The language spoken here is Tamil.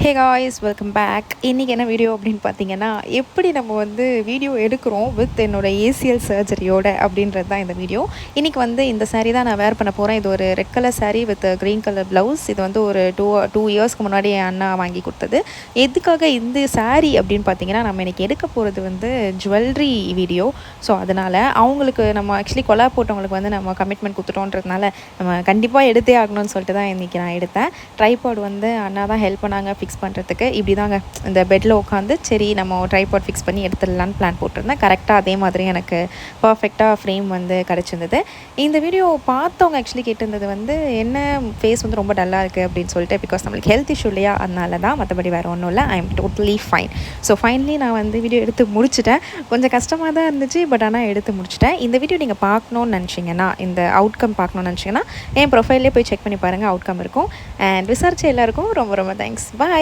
Hey guys, welcome back. இன்றைக்கி என்ன வீடியோ அப்படின்னு பார்த்தீங்கன்னா, எப்படி நம்ம வந்து வீடியோ எடுக்கிறோம் வித் என்னோடய ஏசிஎல் சர்ஜரியோட அப்படின்றது தான் இந்த வீடியோ. இன்றைக்கி வந்து இந்த சாரீ தான் நான் வேர் பண்ண போகிறேன். இது ஒரு red colour sari with green colour blouse. இது வந்து ஒரு டூ இயர்ஸ்க்கு முன்னாடி என் அண்ணா வாங்கி கொடுத்தது. எதுக்காக இந்த சாரீ அப்படின்னு பார்த்தீங்கன்னா, நம்ம இன்றைக்கி எடுக்க போகிறது வந்து ஜுவல்லரி வீடியோ. ஸோ அதனால் அவங்களுக்கு நம்ம ஆக்சுவலி கொலா போட்டவங்களுக்கு வந்து நம்ம கமிட்மெண்ட் கொடுத்துட்டோன்றதுனால நம்ம கண்டிப்பாக எடுத்தே ஆகணும்னு சொல்லிட்டு தான் இன்றைக்கி நான் எடுத்தேன். ட்ரைபாட் வந்து அண்ணா தான் ஹெல்ப் பண்ணாங்க ஃபிக்ஸ் பண்ணுறதுக்கு. இப்படி தாங்க இந்த பெட்டில் உட்காந்து சரி நம்ம ட்ரைபாட் ஃபிக்ஸ் பண்ணி எடுத்துடலான்னு பிளான் போட்டிருந்தேன். கரெக்டாக அதே மாதிரி எனக்கு பர்ஃபெக்டாக ஃப்ரேம் வந்து கிடச்சிருந்தது. இந்த வீடியோ பார்த்தவங்க ஆக்சுவலி கேட்டிருந்தது வந்து என்ன ஃபேஸ் வந்து ரொம்ப டல்லாக இருக்குது அப்படின்னு சொல்லிட்டு. பிகாஸ் நம்மளுக்கு ஹெல்த் இஷ்யூ இல்லையா, அதனால தான். மற்றபடி வேறு ஒன்றும் இல்லை. I am totally fine. So finally நான் வந்து வீடியோ எடுத்து முடிச்சிட்டேன். கொஞ்சம் கஷ்டமாக தான் இருந்துச்சு, பட் ஆனால் எடுத்து முடிச்சிட்டேன். இந்த வீடியோ நீங்கள் பார்க்கணுன்னு நினச்சிங்கன்னா, இந்த அவுட்கம் பார்க்கணுன்னு நினச்சிங்கன்னா என் ப்ரொஃபைல்லே போய் செக் பண்ணி பாருங்கள், அவுட்கம் இருக்கும். அண்ட் விசாரிச்ச எல்லாருக்கும் ரொம்ப ரொம்ப தேங்க்ஸ். பாய்.